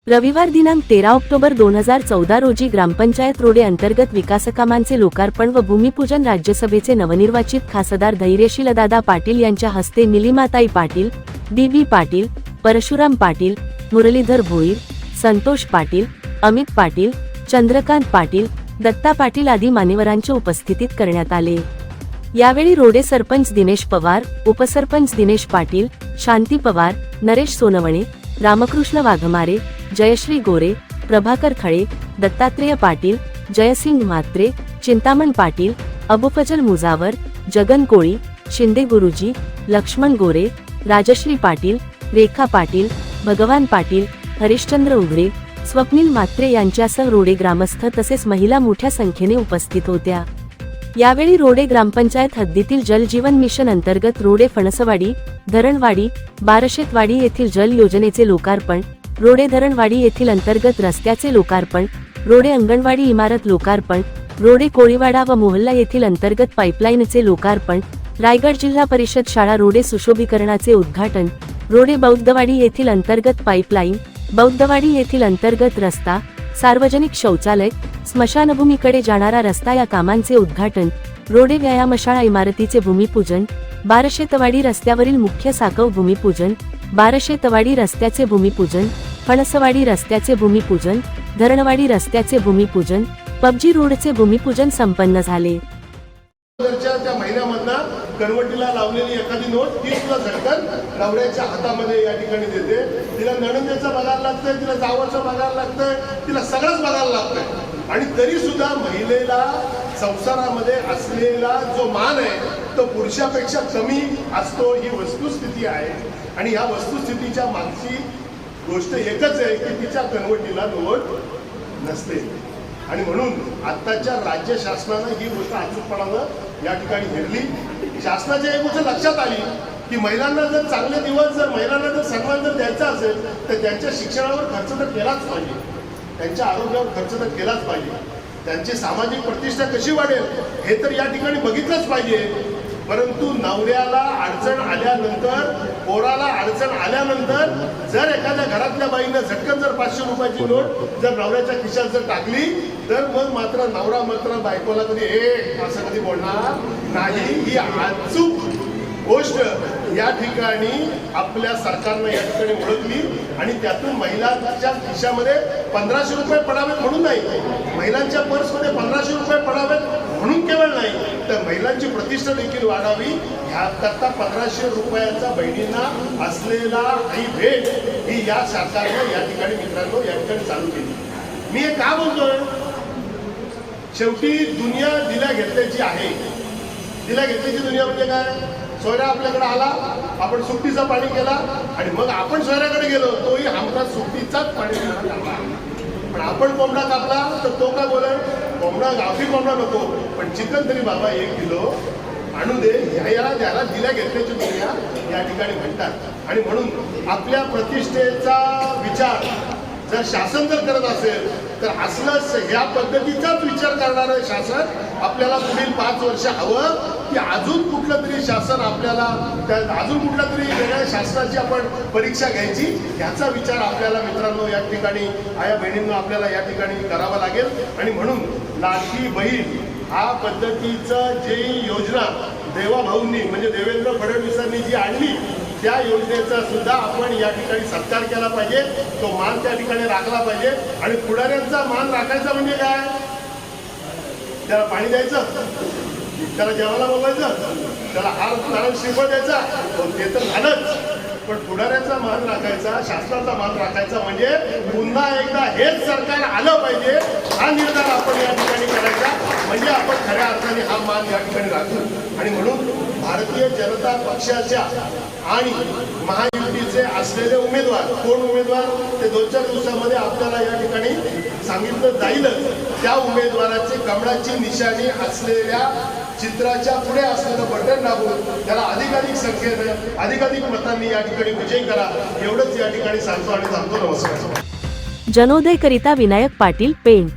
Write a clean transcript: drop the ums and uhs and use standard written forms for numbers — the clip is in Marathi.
रविवार दिनांक 13 ऑक्टोबर 2014 रोजी ग्रामपंचायत रोडे अंतर्गत विकासकामांचे लोकार्पण व भूमिपूजन राज्यसभेचे नवनिर्वाचित खासदार धैर्यशीलदादा पाटील यांच्या हस्ते निलिमाताई पाटील, डी.बी. पाटील, परशुराम पाटील, मुरलीधर भोईर, संतोष पाटील, अमित पाटील, चंद्रकांत पाटील, दत्ता पाटील आदी मान्यवरांच्या उपस्थितीत करण्यात आले। यावेळी रोडे सरपंच दिनेश पवार, उपसरपंच दिनेश पाटील, शांती पवार, नरेश सोनवणे, रामकृष्ण वाघमारे, जयश्री गोरे, प्रभाकर खळे, दत्तात्रेय पाटील, जयसिंग म्हात्रे, चिंतामण पाटील, अबुफजल मुजावर, जगन कोळी, शिंदे गुरुजी, लक्ष्मण गोरे, राजश्री पाटील, रेखा पाटील, भगवान पाटील, हरिश्चंद्र उघडे, स्वप्नील म्हात्रे यांच्यासह रोडे ग्रामस्थ तसेच महिला मोठ्या संख्येने उपस्थित होत्या। यावेळी रोडे ग्रामपंचायत हद्दीतील जल जीवन मिशन अंतर्गत रोडे फणसवाडी, धरणवाडी, बारशेतवाडी येथील जल योजनेचे लोकार्पण, रोडे धरणवाडी येथील अंतर्गत रस्त्याचे लोकार्पण, रोडे अंगणवाडी इमारत लोकार्पण, रोडे कोळीवाडा व मोहल्ला येथील अंतर्गत पाईपलाईनचे लोकार्पण, रायगड जिल्हा परिषद शाळा रोडे सुशोभीकरणाचे उद्घाटन, रोडे बौद्धवाडी येथील अंतर्गत पाईपलाईन, बौद्धवाडी येथील अंतर्गत रस्ता, सार्वजनिक शौचालय, स्मशानभूमीकडे जाणारा रस्ता या कामांचे उद्घाटन, रोडे व्यायामशाळा इमारतीचे भूमिपूजन, बारशेतवाडी रस्त्यावरील मुख्य साकव भूमिपूजन, बारशेतवाडी रस्त्याचे भूमिपूजन, फणसवाडी रस्त्याचे भूमिपूजन, धरणवाडी रस्त्याचे भूमिपूजन, पबजी रोडचे भूमिपूजन संपन्न झाले। त्या महिन्यामधनं करवटीला लावलेली एखादी नोट ती सुद्धा झटकन नवऱ्याच्या हातामध्ये या ठिकाणी देते। तिला नणंदेचं बघायला लागतंय, तिला जावचं बघायला लागतंय, तिला सगळंच बघायला लागतंय आणि तरी सुद्धा महिलेला संसारामध्ये असलेला जो मान आहे तो पुरुषापेक्षा कमी असतो, ही वस्तुस्थिती आहे। आणि ह्या वस्तुस्थितीच्या मागची गोष्ट एकच आहे की तिच्या कन्वर्टीला नोट नसते आणि म्हणून आत्ताच्या राज्य शासनानं ही गोष्ट अचूकपणानं या ठिकाणी घेतली। शासनाच्या एक गोष्ट लक्षात आली की महिलांना जर चांगले दिवस, जर महिलांना जर सन्मान जर द्यायचा असेल तर त्यांच्या शिक्षणावर खर्च तर केलाच पाहिजे, त्यांच्या आरोग्यावर खर्च तर केलाच पाहिजे, त्यांची सामाजिक प्रतिष्ठा कशी वाढेल हे तर या ठिकाणी बघितलंच पाहिजे। परंतु नवऱ्याला अडचण आल्यानंतर, पोराला अडचण आल्यानंतर जर एखाद्या घरातल्या बाईनं झटकन जर 500 रुपयाची नोट जर नवऱ्याच्या खिशात जर टाकली तर मग मात्र नवरा मात्र बायकोला कधी असं कधी बोलणार नाही। ही अचूक गोष्ट या ठिकाणी आपल्या सरकारनं या ठिकाणी ओळखली आणि त्यातून महिलांच्या खिशामध्ये 1500 रुपये पडावेत म्हणून नाही, महिलांच्या पर्समध्ये 1500 रुपये पडावेत म्हणून केवळ नाही तर महिलांची प्रतिष्ठा देखील वाढावी ह्याकरता 1500 रुपयाचा बहिणींना असलेला ही भेट ही या सरकारनं या ठिकाणी मित्रांनो या ठिकाणी चालू केली। मी हे का बोलतोय, शेवटी दुनिया दिल्या घेतल्याची आहे। दिल्या घेतल्याची दुनिया म्हणजे काय, सोयरा आपल्याकडे आला, आपण सुट्टीचा पाणी केला आणि मग आपण सोयऱ्याकडे गेलो, तोही हमखास सुट्टीचाच पाणी केला। पण आपण कोंबडा कापला तर तो काय बोलेल, कोंबडा गावठी कोंबडा नको पण चिकन तरी बाबा 1 किलो आणू दे, ह्याला ज्याला दिल्या घेतल्याची दुनिया या ठिकाणी म्हणतात। आणि म्हणून आपल्या प्रतिष्ठेचा विचार जर शासन जर करत असेल तर असलंच ह्या पद्धतीचाच विचार करणारं शासन आपल्याला पुढील 5 वर्ष हवं की अजून कुठलं तरी शासन आपल्याला अजून कुठल्या तरी वेगळ्या शासनाची आपण परीक्षा घ्यायची ह्याचा विचार आपल्याला मित्रांनो या ठिकाणी आया बहिणींनो आपल्याला या ठिकाणी करावा लागेल। आणि म्हणून लाडकी बहीण हा पद्धतीचं जी योजना देवाभाऊंनी म्हणजे देवेंद्र फडणवीसांनी जी आणली त्या योजनेचा सुद्धा आपण या ठिकाणी सत्कार केला पाहिजे, तो मान त्या ठिकाणी राखला पाहिजे। आणि पुढाऱ्यांचा मान राखायचा म्हणजे काय, त्याला पाणी द्यायचं, त्याला जेवायला बोलवायचं, त्याला हार नारळ श्रीफळ द्यायचा, ते तर झालंच, पण पुढाऱ्याचा मान राखायचा, शासनाचा मान राखायचा म्हणजे पुन्हा एकदा हेच सरकार आलं पाहिजे हा निर्धार आपण या ठिकाणी करायचा, म्हणजे आपण खऱ्या अर्थाने हा मान या ठिकाणी राखू। आणि म्हणून भारतीय जनता पक्षाच्या आणि महायुतीचे असलेले उमेदवार कोण उमेदवार ते 2-4 दिवसामध्ये आपल्याला या ठिकाणी सांगितलं जाईलच। त्या उमेदवाराचे कमळाची निशाणी असलेल्या चित्राच्या पुढे असलेलं बटन दाबून त्याला अधिकाधिक संख्येनं अधिकाधिक मतांनी या ठिकाणी विजयी करा एवढंच या ठिकाणी सांगतो आणि थांबतो। नमस्कार। जनोदय करिता विनायक पाटील पेण।